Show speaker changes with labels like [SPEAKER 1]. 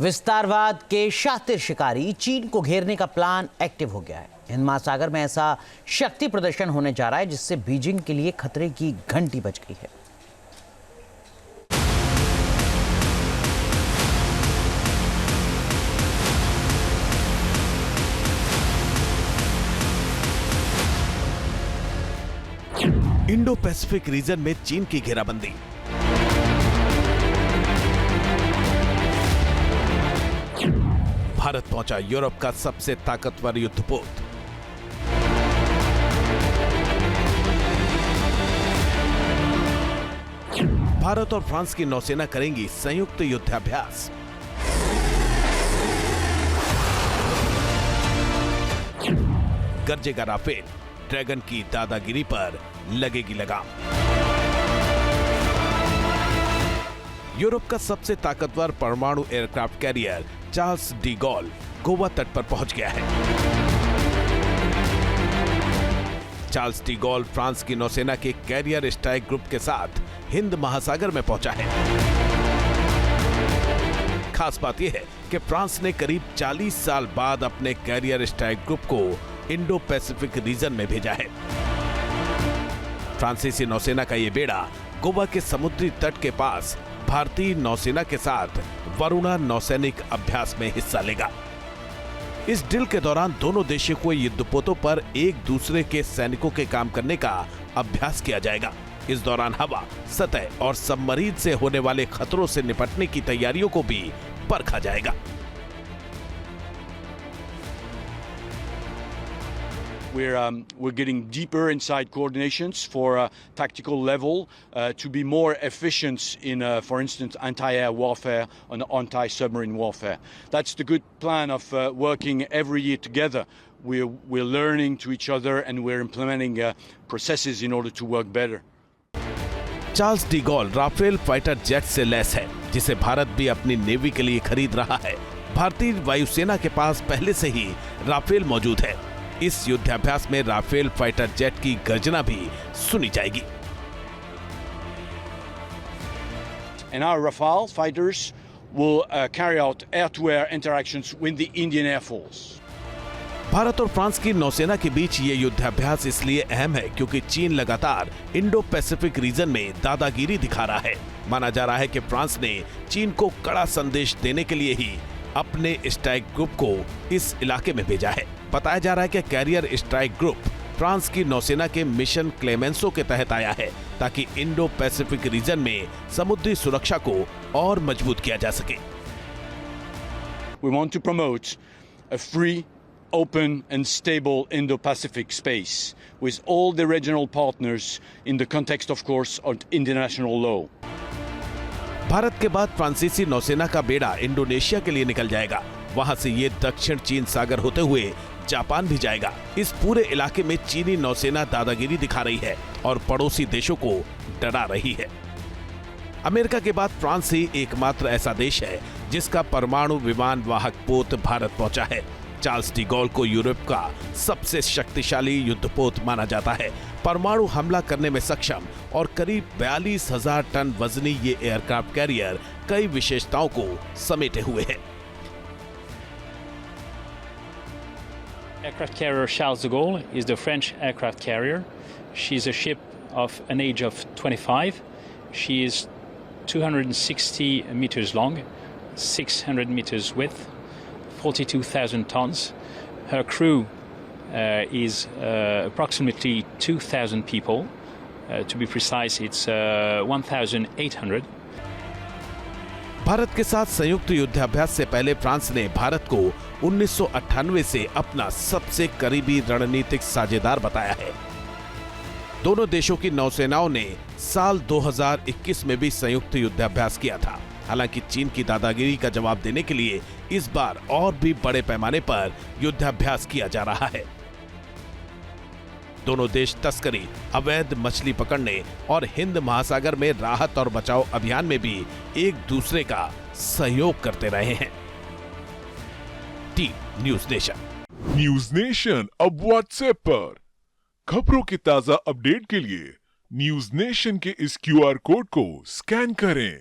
[SPEAKER 1] विस्तारवाद के शातिर शिकारी चीन को घेरने का प्लान एक्टिव हो गया है। हिंद महासागर में ऐसा शक्ति प्रदर्शन होने जा रहा है जिससे बीजिंग के लिए खतरे की घंटी बज गई है।
[SPEAKER 2] इंडो पैसिफिक रीजन में चीन की घेराबंदी। भारत पहुंचा यूरोप का सबसे ताकतवर युद्धपोत। भारत और फ्रांस की नौसेना करेंगी संयुक्त युद्धाभ्यास। गरजेगा राफेल, ड्रैगन की दादागिरी पर लगेगी लगाम। यूरोप का सबसे ताकतवर परमाणु aircraft carrier Charles de gall Goa तट पर पहुंच गया है। चार्ल्स डी गॉल फ्रांस की नौसेना के कैरियर स्ट्राइक ग्रुप के साथ हिंद महासागर में पहुंचा है। खास बात यह है कि फ्रांस ने करीब 40 साल बाद अपने कैरियर स्ट्राइक ग्रुप को इंडो पैसिफिक रीजन में भेजा है। फ्रांसीसी नौसेना का यह बेड़ा गोवा के समुद्री तट के पास भारतीय नौसेना के साथ वरुणा नौसैनिक अभ्यास में हिस्सा लेगा। इस ड्रिल के दौरान दोनों देशों को युद्धपोतों पर एक दूसरे के सैनिकों के काम करने का अभ्यास किया जाएगा। इस दौरान हवा, सतह और सबमरीन से होने वाले खतरों से निपटने की तैयारियों को भी परखा जाएगा।
[SPEAKER 3] We're getting deeper inside coordinations for tactical level to be more efficient in, for instance, anti-air warfare and anti-submarine warfare. That's the good plan of working every year together. We're learning to each other and we're implementing processes in order to work better.
[SPEAKER 2] Charles de Gaulle Rafale fighter jet से लैस है, जिसे भारत भी अपनी navy के लिए खरीद रहा है। भारतीय वायुसेना के पास पहले से ही राफेल मौजूद है। इस युद्धाभ्यास में राफेल फाइटर जेट की गर्जना भी सुनी जाएगी।
[SPEAKER 3] And our Rafale fighters will carry out air-to-air interactions with the Indian Air Force.
[SPEAKER 2] Bharat और फ्रांस की नौसेना के बीच ये युद्धाभ्यास इसलिए अहम है क्योंकि चीन लगातार इंडो पैसिफिक रीजन में दादागिरी दिखा रहा है। माना जा रहा है कि फ्रांस ने चीन को कड़ा संदेश देने के लिए ही अपने स्ट्राइक ग्रुप को इस इलाके में भेजा है। बताया जा रहा है कि कैरियर स्ट्राइक ग्रुप फ्रांस की नौसेना के मिशन क्लेमेंसो के तहत आया है ताकि इंडो पैसिफिक रीजन में समुद्री सुरक्षा को और मजबूत किया जा सके।
[SPEAKER 3] We want to promote a free, open and stable Indo-Pacific space with all the regional partners in the context, of course, of international law.
[SPEAKER 2] Bharat के बाद फ्रांसीसी नौसेना का बेड़ा इंडोनेशिया के लिए निकल जाएगा। वहां से ये दक्षिण चीन सागर होते हुए जापान भी जाएगा। इस पूरे इलाके में चीनी नौसेना दादागिरी दिखा रही है और पड़ोसी देशों को डरा रही है। अमेरिका के बाद फ्रांस ही एकमात्र ऐसा देश है जिसका परमाणु विमान वाहक पोत भारत पहुंचा है। चार्ल्स डी गॉल को यूरोप का सबसे शक्तिशाली युद्धपोत माना जाता है। परमाणु हमला करने में सक्षम और करीब 42,000 टन वजनी ये एयरक्राफ्ट कैरियर कई विशेषताओं को समेटे हुए है।
[SPEAKER 4] Aircraft carrier Charles de Gaulle is the French aircraft carrier. She is a ship of an age of 25. She is 260 meters long, 600 meters width, 42,000 tons. Her crew is approximately 2,000 people. To be precise, it's 1,800.
[SPEAKER 2] Bharat के साथ संयुक्त युद्धाभ्यास से पहले France ने भारत को 1998 से अपना सबसे करीबी रणनीतिक साझेदार बताया है। दोनों देशों की नौसेनाओं ने साल 2021 में भी संयुक्त युद्धाभ्यास किया था। हालांकि चीन की दादागिरी का जवाब देने के लिए इस बार और भी बड़े पैमाने पर युद्धाभ्यास किया जा रहा है। दोनों देश तस्करी, अवैध मछली पकड़ने और हिंद महासागर में राहत और बचाव अभियान में भी एक दूसरे का सहयोग करते रहे हैं। Team news nation.
[SPEAKER 5] News nation अब व्हाट्सएप पर खबरों की ताजा अपडेट के लिए न्यूज नेशन के इस QR कोड को स्कैन करें।